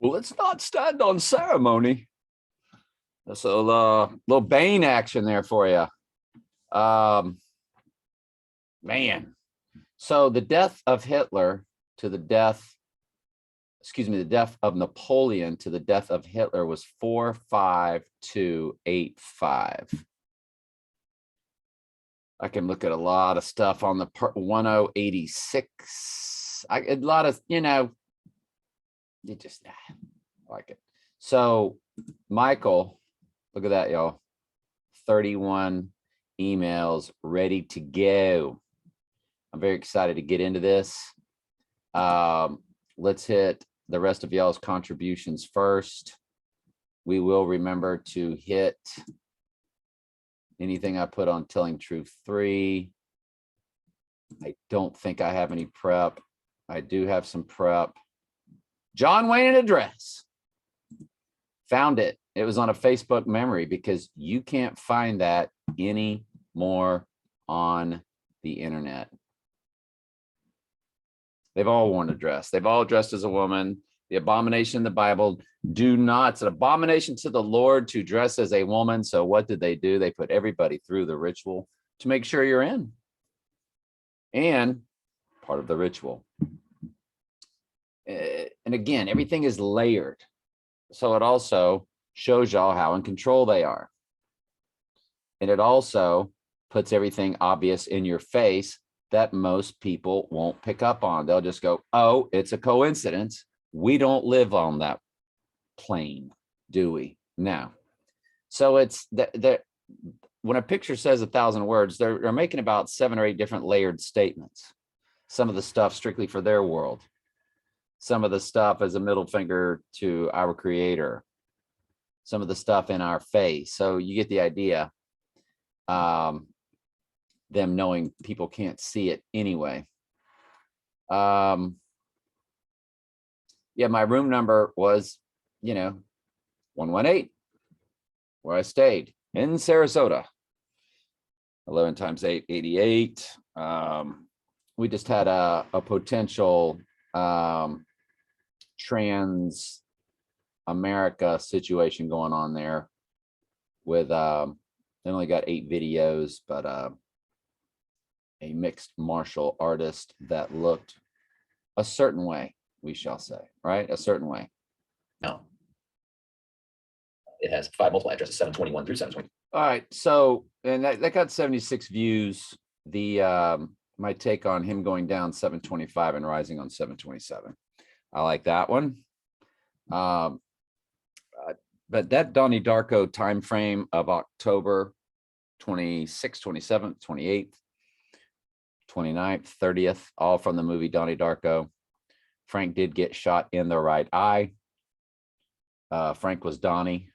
Let's not stand on ceremony. That's a little Bane action there for you. Man. So the death of Hitler to the death, the death of Napoleon to the death of Hitler was 45285. I can look at a lot of stuff on the 1086. A lot of, you just like it. So Michael, look at that, y'all. 31 emails ready to go. I'm very excited to get into this. Let's hit the rest of y'all's contributions first. We will remember to hit anything I put on Telling Truth 3. I don't think I have any prep. I do have some prep. John Wayne in address. Found it. It was on a Facebook memory because you can't find that anymore on the internet. They've all worn a dress. They've all dressed as a woman. The abomination in the Bible, do not. It's an abomination to the Lord to dress as a woman. So what did they do? They put everybody through the ritual to make sure you're in. And part of the ritual. And again, everything is layered. So it also shows y'all how in control they are. And it also puts everything obvious in your face that most people won't pick up on. They'll just go, oh, it's a coincidence. We don't live on that plane, do we? No. So it's that when a picture says 1,000 words, they're making about 7 or 8 different layered statements. Some of the stuff strictly for their world. Some of the stuff as a middle finger to our creator. Some of the stuff in our face. So you get the idea. Them knowing people can't see it anyway. Yeah, my room number was, 118, where I stayed in Sarasota. 11 times 8, 88. We just had a potential trans America situation going on there with, they only got 8 videos, but a mixed martial artist that looked a certain way, we shall say, right? A certain way. No. It has 5 multiple addresses, 721 through 720. All right. So, and that got 76 views. The my take on him going down 725 and rising on 727. I like that one. But that Donnie Darko time frame of October 26th, 27th, 28th, 29th, 30th, all from the movie Donnie Darko. Frank did get shot in the right eye. Frank was Donnie.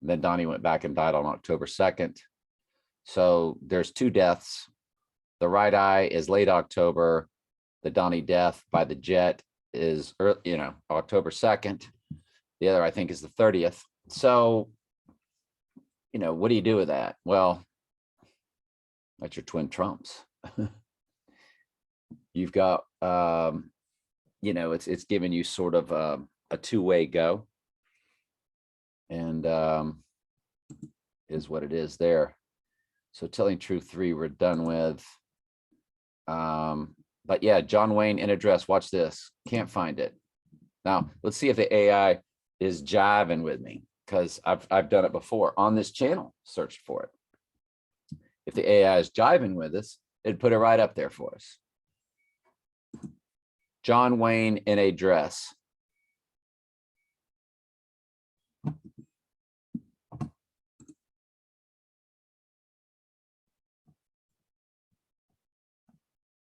Then Donnie went back and died on October 2nd. So there's 2 deaths. The right eye is late October. The Donnie death by the jet is, October 2nd. The other, I think, is the 30th. So, what do you do with that? Well, that's your twin Trumps. You've got, it's giving you sort of a 2-way go. And is what it is there. So Telling Truth 3, we're done with. But yeah, John Wayne in address. Watch this. Can't find it. Now, let's see if the AI is jiving with me, because I've done it before on this channel, searched for it. If the AI is jiving with us, it'd put it right up there for us. John Wayne in a dress.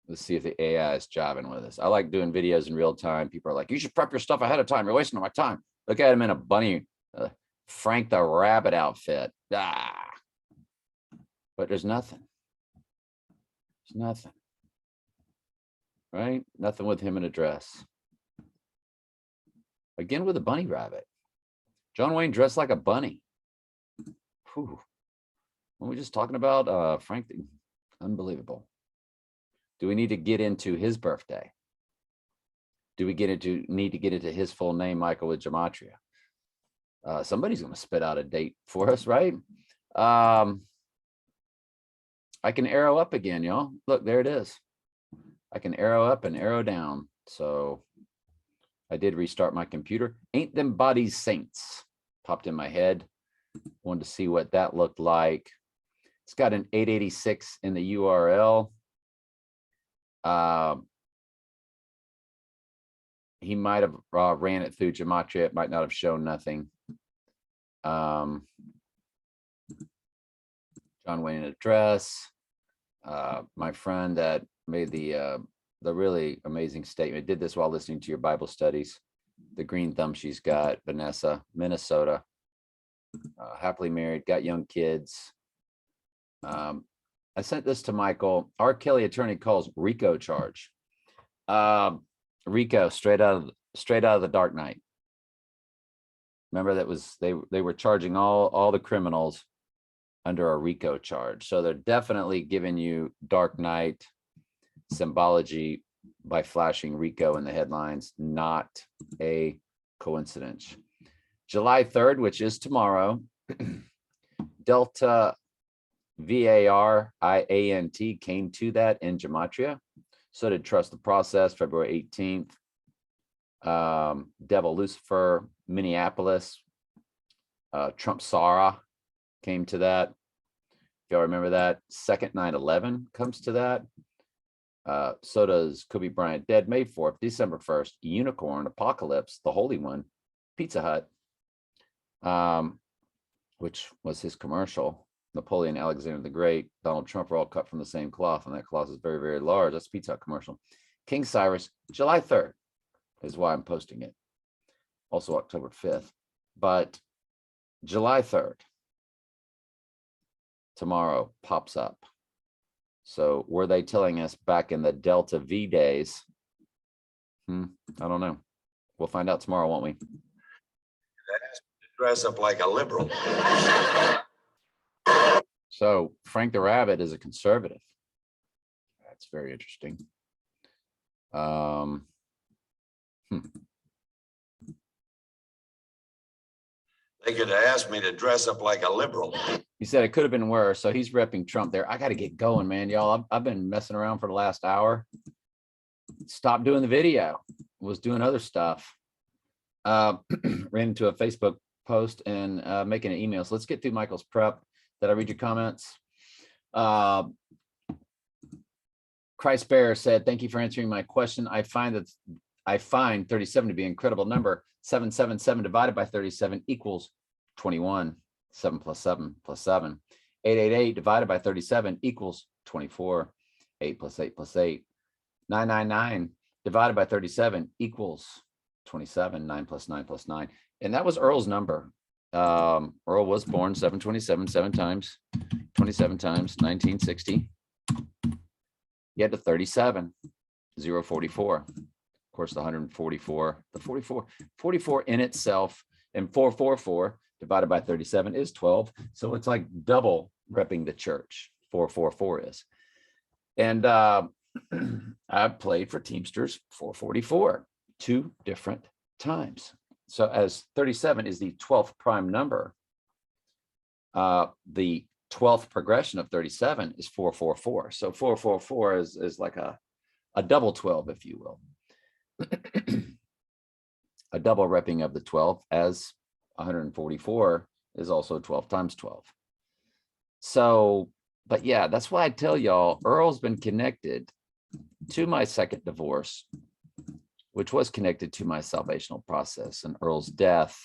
Let's see if the AI is jiving with us. I like doing videos in real time. People are like, you should prep your stuff ahead of time. You're wasting my time. Look at him in a bunny, Frank the Rabbit outfit. But there's nothing. There's nothing. Right? Nothing with him in a dress. Again with a bunny rabbit. John Wayne dressed like a bunny. Whew. When we're just talking about Frank, unbelievable. Do we need to get into his birthday? Do we need to get into his full name, Michael, with gematria? Somebody's going to spit out a date for us, right? I can arrow up again, y'all. Look, there it is. I can arrow up and arrow down. So I did restart my computer. Ain't them bodies saints? Popped in my head. Wanted to see what that looked like. It's got an 886 in the URL. He might have ran it through gematria. It might not have shown nothing. John Wayne address. My friend that made the really amazing statement, did this while listening to your Bible studies. The green thumb she's got, Vanessa, Minnesota. Happily married, got young kids. I sent this to Michael. R. Kelly attorney calls RICO charge. RICO, straight out of the Dark Knight. Remember, that was they were charging all the criminals under a RICO charge. So they're definitely giving you Dark Knight symbology by flashing RICO in the headlines. Not a coincidence. July 3rd, which is tomorrow, Delta VARIANT came to that in gematria. So did Trust the Process, February 18th. Devil Lucifer, Minneapolis. Trump Sarah came to that. If y'all remember that. Second 9/11 comes to that. So does Kobe Bryant, dead May 4th, December 1st, Unicorn, Apocalypse, the Holy One, Pizza Hut, which was his commercial. Napoleon, Alexander the Great, Donald Trump were all cut from the same cloth, and that cloth is very, very large. That's Pizza Hut commercial. King Cyrus, July 3rd is why I'm posting it. Also October 5th, but July 3rd, tomorrow, pops up. So were they telling us back in the Delta V days? I don't know. We'll find out tomorrow, won't we? Dress up like a liberal. So Frank the Rabbit is a conservative. That's very interesting. They could have asked me to dress up like a liberal. He said it could have been worse. So he's repping Trump there. I got to get going, man. Y'all, I've been messing around for the last hour. Stopped doing the video. Was doing other stuff. Ran into a Facebook post and making an email. So let's get through Michael's prep. Did I read your comments? Christ Bearer said, thank you for answering my question. I find 37 to be an incredible number. 777 divided by 37 equals 21. 7 plus 7 plus 7. 888 divided by 37 equals 24. 8 plus 8 plus 8. 999 divided by 37 equals 27. 9 plus 9 plus 9. And that was Earl's number. Earl was born 727, 7 times, 27 times, 1960. He had the 37, 044. Of course, the 144, the 44 in itself, and 444 divided by 37 is 12. So it's like double repping the church, 444 is. And I played for Teamsters 444 2 different times. So as 37 is the 12th prime number, the 12th progression of 37 is 444. So 444 is like a double 12, if you will. A double repping of the 12, as 144 is also 12 times 12. So, but yeah, that's why I tell y'all, Earl's been connected to my second divorce, which was connected to my salvational process, and Earl's death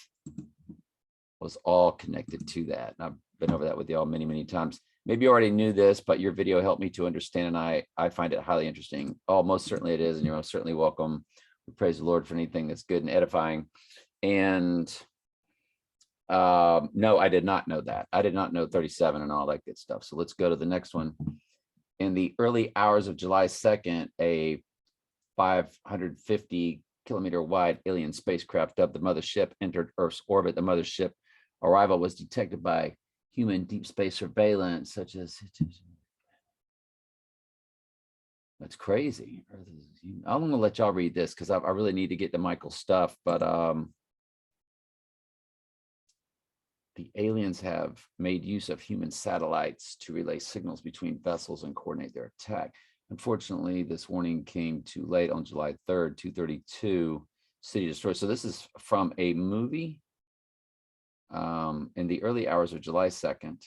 was all connected to that. And I've been over that with y'all many, many times. Maybe you already knew this, but your video helped me to understand, and I find it highly interesting. Oh, most certainly it is, and you're most certainly welcome. We praise the Lord for anything that's good and edifying. And no, I did not know that. I did not know 37 and all that good stuff. So let's go to the next one. In the early hours of July 2nd, a 550 kilometer wide alien spacecraft dubbed the Mothership entered Earth's orbit. The Mothership arrival was detected by human deep space surveillance, such as That's crazy. I'm gonna let y'all read this because I really need to get to Michael's stuff, but the aliens have made use of human satellites to relay signals between vessels and coordinate their attack. Unfortunately, this warning came too late on July 3rd, 2:32, city destroyed. So this is from a movie in the early hours of July 2nd.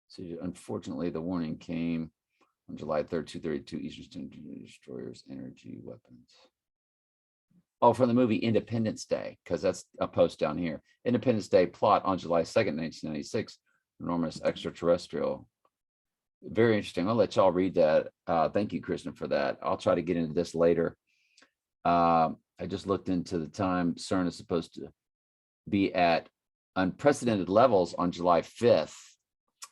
So unfortunately, the warning came on July 3rd, 2:32 Eastern Standard Destroyers, energy weapons. Oh, from the movie Independence Day, because that's a post down here. Independence Day plot on July 2nd, 1996. Enormous extraterrestrial. Very interesting. I'll let y'all read that. Thank you, Kristen, for that. I'll try to get into this later. I just looked into the time CERN is supposed to be at unprecedented levels on July 5th.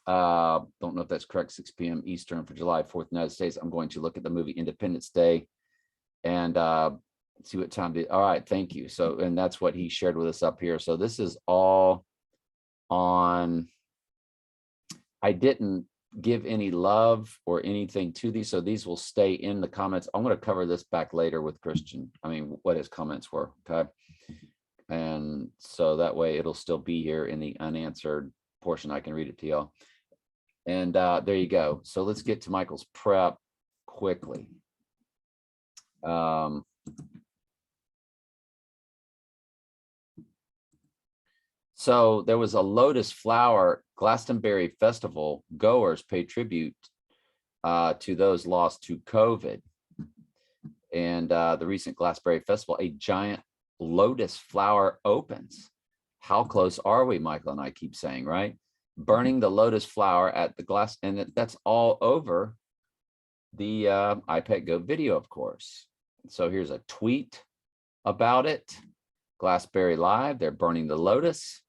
Don't know if that's correct, 6 p.m. Eastern for July 4th, United States. I'm going to look at the movie Independence Day and see what time. All right, thank you. So, and that's what he shared with us up here. So this is all on, I didn't give any love or anything to these, so these will stay in the comments. I'm going to cover this back later with Christian. I mean, what his comments were, okay? And so that way it'll still be here in the unanswered portion. I can read it to y'all. And there you go. So let's get to Michael's prep quickly. So there was a lotus flower Glastonbury Festival. Goers pay tribute to those lost to COVID. And the recent Glastonbury Festival, a giant lotus flower opens. How close are we, Michael and I keep saying, right? Burning the lotus flower at the glass, and that's all over the iPad Go video, of course. So here's a tweet about it. Glassberry Live, they're burning the lotus.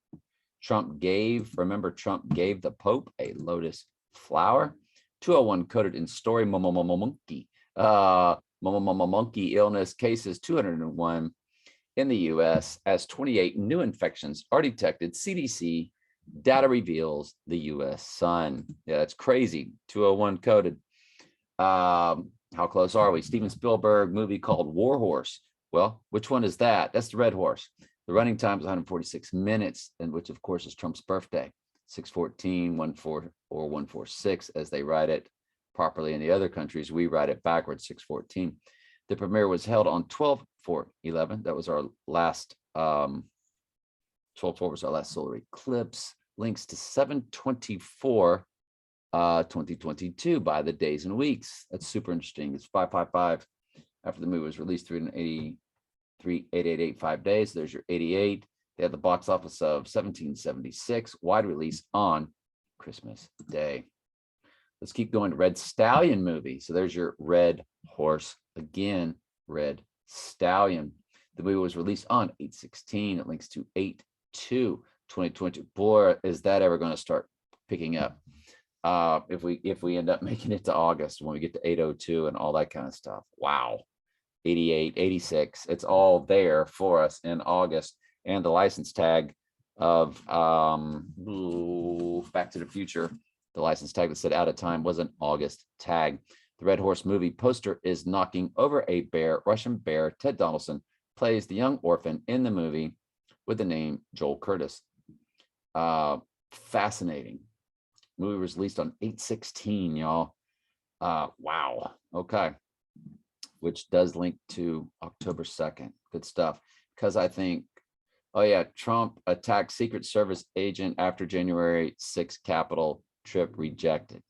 Trump gave the Pope a lotus flower. 201 coded in story monkey. Monkey illness cases 201 in the US as 28 new infections are detected. CDC data reveals the US Sun. Yeah, that's crazy. 201 coded. How close are we? Steven Spielberg movie called War Horse. Well, which one is that? That's the Red Horse. The running time is 146 minutes, and which of course is Trump's birthday. 614, 14, or 146 as they write it properly in the other countries. We write it backwards, 614. The premiere was held on 12/4/11. That was our last 12/4 was our last solar eclipse. Links to 7/24 2022 by the days and weeks. That's super interesting. It's 555 after the movie was released, 388 days. There's your 88. They had the box office of 1776, wide release on Christmas Day. Let's keep going to Red Stallion movie. So there's your Red Horse again, Red Stallion. The movie was released on 8/16. It links to 8/2/2020. Boy, is that ever going to start picking up? If we end up making it to August, when we get to 8/02 and all that kind of stuff. Wow. 88, 86. It's all there for us in August. And the license tag of Back to the Future, the license tag that said out of time was an August tag. The Red Horse movie poster is knocking over a bear, Russian bear. Ted Donaldson plays the young orphan in the movie with the name Joel Curtis. Fascinating. Movie was released on 8/16, y'all. Wow. Okay. Which does link to October 2nd. Good stuff. Because I think, oh yeah, Trump attacked Secret Service agent after January 6th Capitol trip rejected.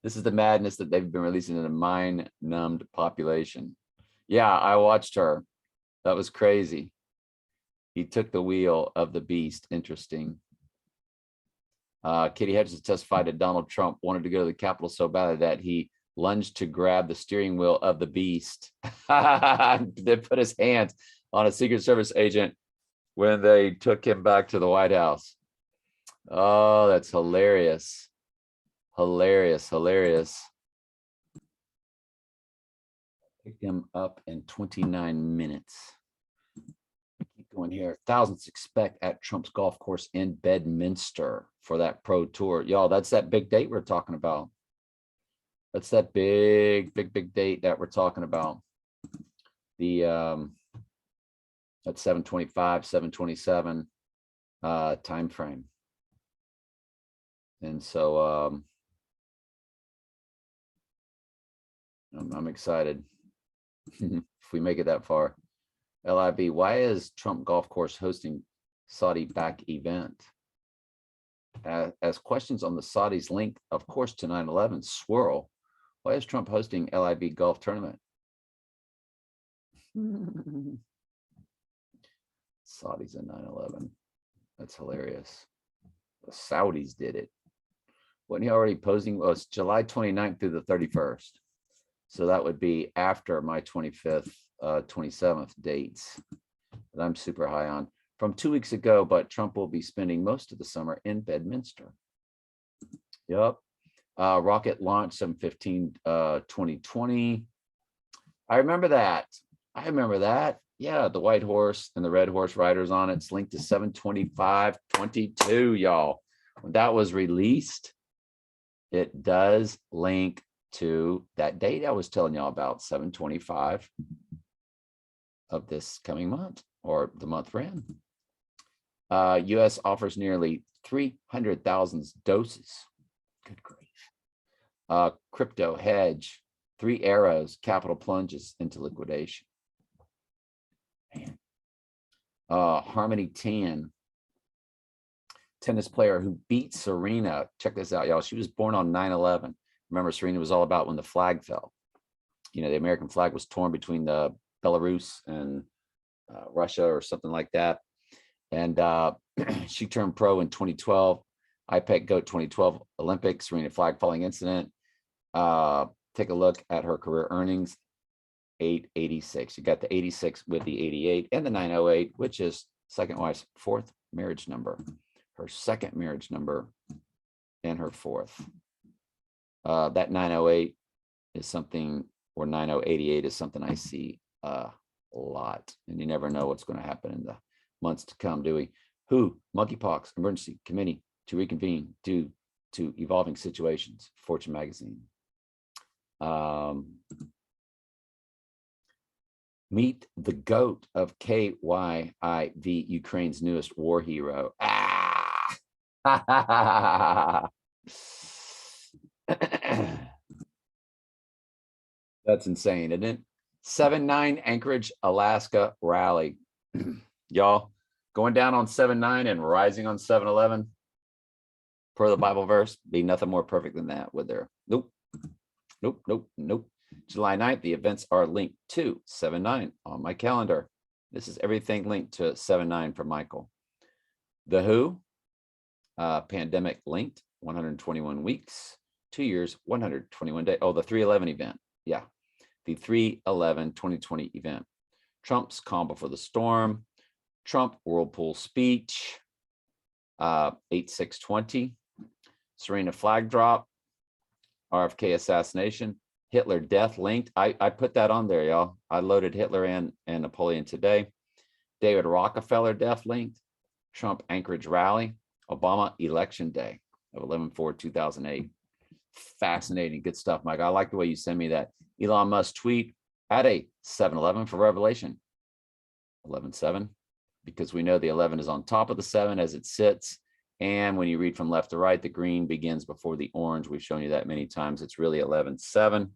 This is the madness that they've been releasing in a mind-numbed population. Yeah, I watched her. That was crazy. He took the wheel of the beast. Interesting. Katie Hedges testified that Donald Trump wanted to go to the Capitol so badly that he lunged to grab the steering wheel of the beast. They put his hands on a Secret Service agent when they took him back to the White House. Oh, that's hilarious. Hilarious. Picked him up in 29 minutes. Keep Going here, thousands expect at Trump's golf course in Bedminster for that pro tour. Y'all, that's that big date we're talking about. That's that big date that we're talking about. The at 725, 727 time frame. And so I'm excited if we make it that far. LIB, why is Trump golf course hosting Saudi back event? As questions on the Saudis linked, of course, to 9/11 swirl. Why is Trump hosting LIB golf tournament? Saudis and 9/11. That's hilarious. The Saudis did it. Wasn't he already posing? Well, it's July 29th through the 31st. So that would be after my 25th, 27th dates that I'm super high on from 2 weeks ago, but Trump will be spending most of the summer in Bedminster. Yep. Rocket launch 7/15, 2020. I remember that. Yeah, the white horse and the red horse riders on it. It's linked to 7/25/22, y'all. When that was released, it does link to that date I was telling y'all about, 7/25 of this coming month, or the month we're in. US offers nearly 300,000 doses. Good grief. Crypto hedge, 3 arrows, capital plunges into liquidation. Man. Harmony Tan, tennis player who beat Serena. Check this out, y'all. She was born on 9/11. Remember, Serena was all about when the flag fell. You know, the American flag was torn between the Belarus and Russia or something like that. And she turned pro in 2012. IPEC GOAT 2012 Olympics, Serena flag falling incident. Take a look at her career earnings, 886. You got the 86 with the 88 and the 908, which is second wife's 4th marriage number, her 2nd marriage number, and her 4th. That 908 is something, or 9088 is something I see a lot, and you never know what's going to happen in the months to come, do we? WHO, monkeypox emergency committee to reconvene due to evolving situations. Fortune magazine. Meet the GOAT of KYIV, Ukraine's newest war hero. That's insane, isn't it? 7-9 Anchorage, Alaska rally. Y'all, going down on 7-9 and rising on 7-11 per the Bible verse, be nothing more perfect than that, would there? Nope. July 9th, the events are linked to 7-9 on my calendar. This is everything linked to 7-9 for Michael. The WHO, pandemic linked, 121 weeks, 2 years, 121 days. Oh, the 3/11 event. Yeah, the 3/11 2020 event. Trump's calm before the storm. Trump whirlpool speech. 8/6/20. Serena flag drop. RFK assassination. Hitler death linked. I put that on there, y'all. I loaded Hitler and Napoleon today. David Rockefeller death linked. Trump Anchorage rally. Obama election day of 11/4/2008. Fascinating, good stuff, Mike. I like the way you send me that. Elon Musk tweet at a 7-11 for Revelation 11/7, because we know the 11 is on top of the 7 as it sits. And when you read from left to right, the green begins before the orange. We've shown you that many times. It's really 11/7.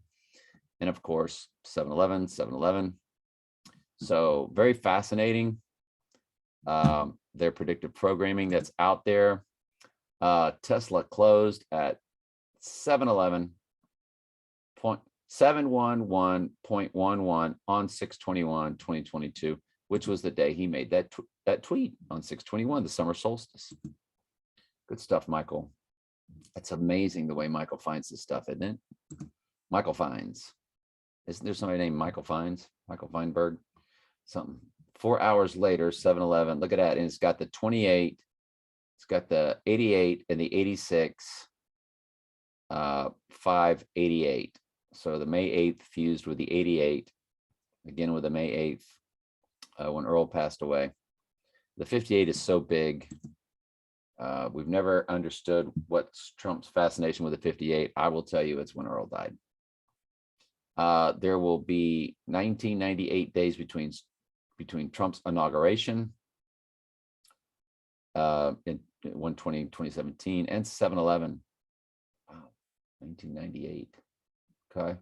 And of course, 7-11, 7-11. So very fascinating. Their predictive programming that's out there. Tesla closed at 711.711.11 on 6/21/2022, which was the day he made that tweet on 6/21, the summer solstice. Good stuff, Michael. That's amazing the way Michael finds this stuff, isn't it? Michael Finds. Isn't there somebody named Michael Finds? Michael Feinberg? Something. 4 hours later, 7-11. Look at that. And it's got the 28. It's got the 88 and the 86. 5/88. So the May 8th fused with the 88. Again with the May 8th when Earl passed away. The 58 is so big. We've never understood what's Trump's fascination with the 58. I will tell you, it's when Earl died. There will be 1998 days between Trump's inauguration in 2017 and 7/11. Wow, 1998. Okay.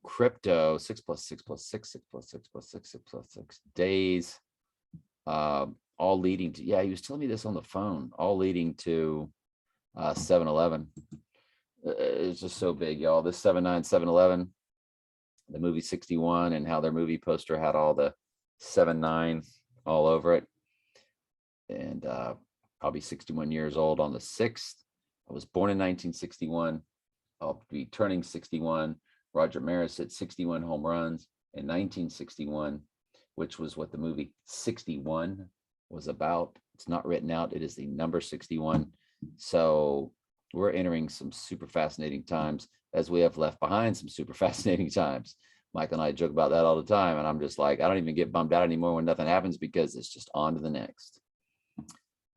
Crypto 6 + 6 + 6 6 + 6 + 6 6 + 6 days. All leading to, yeah, he was telling me this on the phone, all leading to 7/11. It's just so big, y'all. This 7/9 7/11, the movie 61, and how their movie poster had all the 7/9 all over it. And I'll be 61 years old on the 6th. I was born in 1961. I'll be turning 61. Roger Maris hit 61 home runs in 1961, which was what the movie 61 was about. It's not written out. It is the number 61. So we're entering some super fascinating times, as we have left behind some super fascinating times. Michael and I joke about that all the time. And I'm just like, I don't even get bummed out anymore when nothing happens, because it's just on to the next.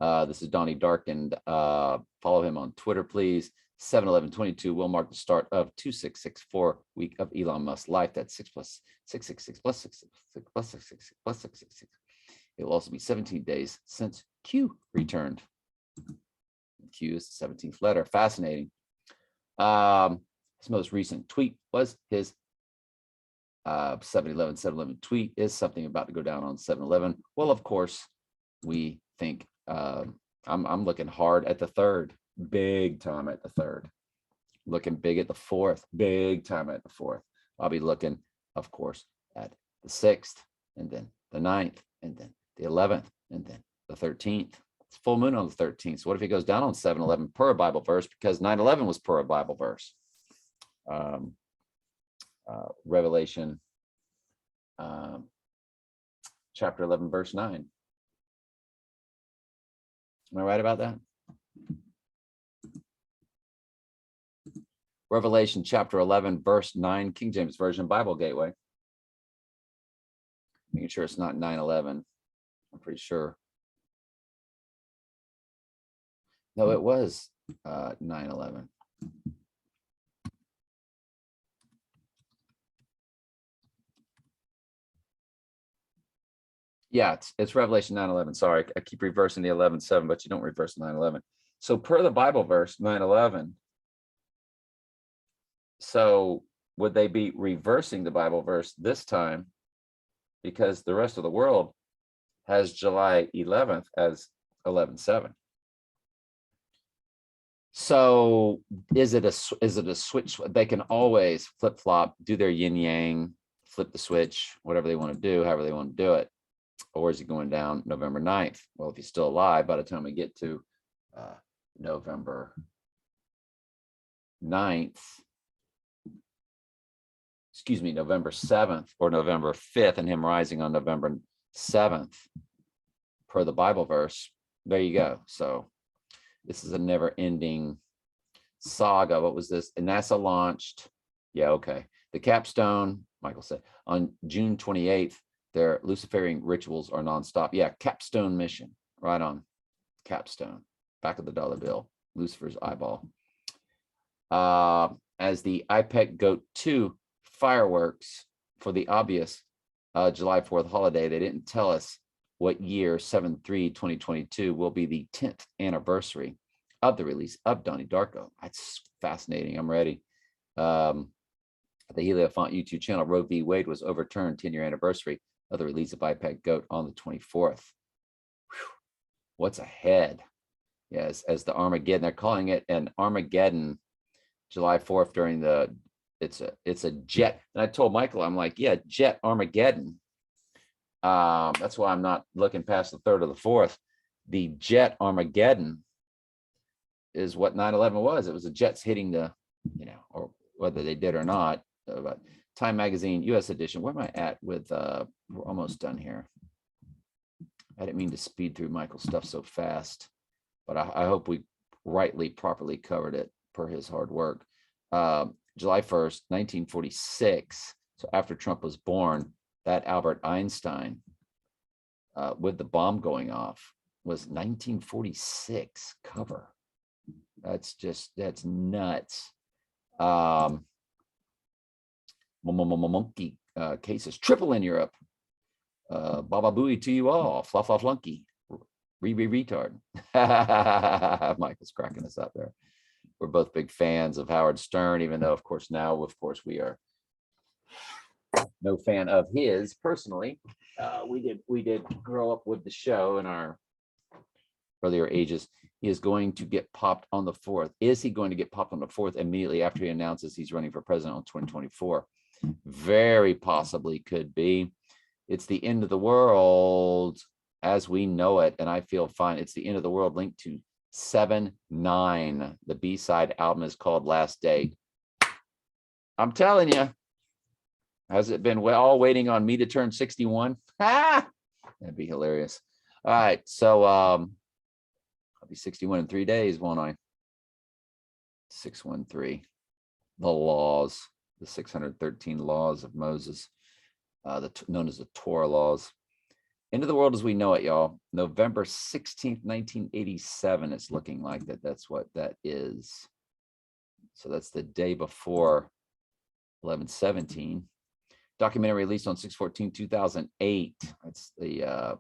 This is Donnie Darkened. Follow him on Twitter, please. 7/11/22 will mark the start of 2664 week of Elon Musk's life. That's 6 + 666 + 6 6 + 6 6 + 6 6 6. It will also be 17 days since Q returned. Q is the 17th letter. Fascinating. His most recent tweet was his 7/11 tweet. Is something about to go down on 7/11? Well, of course, we think I'm looking hard at the 3rd, big time at the 3rd, looking big at the 4th, big time at the 4th. I'll be looking, of course, at the 6th, and then the 9th, and then the 11th, and then the 13th. It's full moon on the 13th. So what if it goes down on 7/11 per a Bible verse? Because 9/11 was per a Bible verse. Revelation chapter 11, verse 9. Am I right about that? Revelation chapter 11, verse 9, King James Version, Bible Gateway. Making sure it's not 9/11. I'm pretty sure. No, it was 9/11. Yeah, it's Revelation 9/11. Sorry, I keep reversing the 11:7, but you don't reverse 9/11. So per the Bible verse 9/11. So would they be reversing the Bible verse this time? Because the rest of the world has July 11th as 11/7. So is it a switch? They can always flip flop, do their yin yang, flip the switch, whatever they want to do, however they want to do it. Or is it going down November 9th? Well, if he's still alive by the time we get to November 9th, excuse me, November 7th or November 5th, and him rising on November 7th per the Bible verse, there you go. So this is a never ending saga. What was this? And NASA launched. Yeah, okay. The capstone, Michael said, on June 28th, their Luciferian rituals are nonstop. Yeah, capstone mission, right on. Capstone, back of the dollar bill, Lucifer's eyeball. As the IPEC GOAT 2 fireworks for the obvious July 4th holiday, they didn't tell us what year. 7/3/2022 will be the 10th anniversary of the release of Donnie Darko. That's fascinating. I'm ready. The Heliofont YouTube channel, Roe v. Wade was overturned, 10-year anniversary of the release of IPEC GOAT on the 24th. Whew. What's ahead? Yes, as the Armageddon, they're calling it an Armageddon July 4th during the, it's a jet. And I told Michael, I'm like, yeah, jet Armageddon. That's why I'm not looking past the 3rd or the 4th. The jet Armageddon is what 9/11 was. It was the jets hitting the, or whether they did or not. But Time Magazine, US edition. Where am I at with, we're almost done here. I didn't mean to speed through Michael's stuff so fast, but I hope we properly covered it per his hard work. July 1st, 1946. So after Trump was born, that Albert Einstein with the bomb going off was 1946 cover. That's nuts. Monkey cases triple in Europe. Baba Booey to you all. Fluff off Lunky. Retard. Michael's cracking us up there. We're both big fans of Howard Stern, even though, of course, now, we are no fan of his personally. We did grow up with the show in our earlier ages. He is going to get popped on the 4th. Is he going to get popped on the 4th immediately after he announces he's running for president on 2024? Very possibly could be. It's the end of the world as we know it, and I feel fine. It's the end of the world linked to 7-9. The B-side album is called Last Day. I'm telling you. Has it been all waiting on me to turn 61? That'd be hilarious. All right, so I'll be 61 in 3 days, won't I? 613. The laws, the 613 laws of Moses, known as the Torah laws. End of the world as we know it, y'all. November 16th, 1987. It's looking like that. That's what that is. So that's the day before 11/17. Documentary released on 6/14/2008. That's the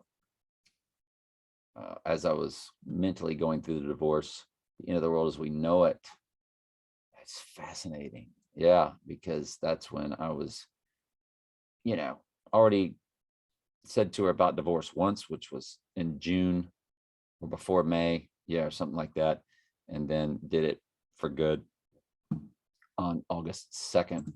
as I was mentally going through the divorce, the end of the world as we know it. That's fascinating. Yeah, because that's when I was, already said to her about divorce once, which was in June or before May, or something like that, and then did it for good on August 2nd.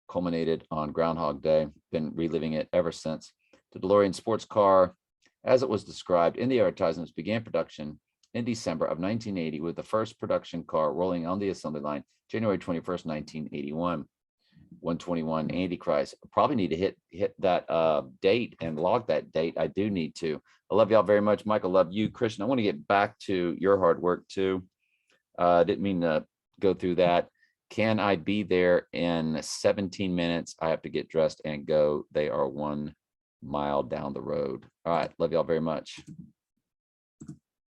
Culminated on Groundhog Day. Been reliving it ever since. The DeLorean sports car, as it was described in the advertisements, began production in December of 1980 with the first production car rolling on the assembly line January 21st, 1981. 121 Antichrist. Probably need to hit that date and log that date. I do need to. I love y'all very much. Michael, love you. Christian, I want to get back to your hard work too. Didn't mean to go through that. Can I be there in 17 minutes? I have to get dressed and go. They are 1 mile down the road. All right. Love y'all very much.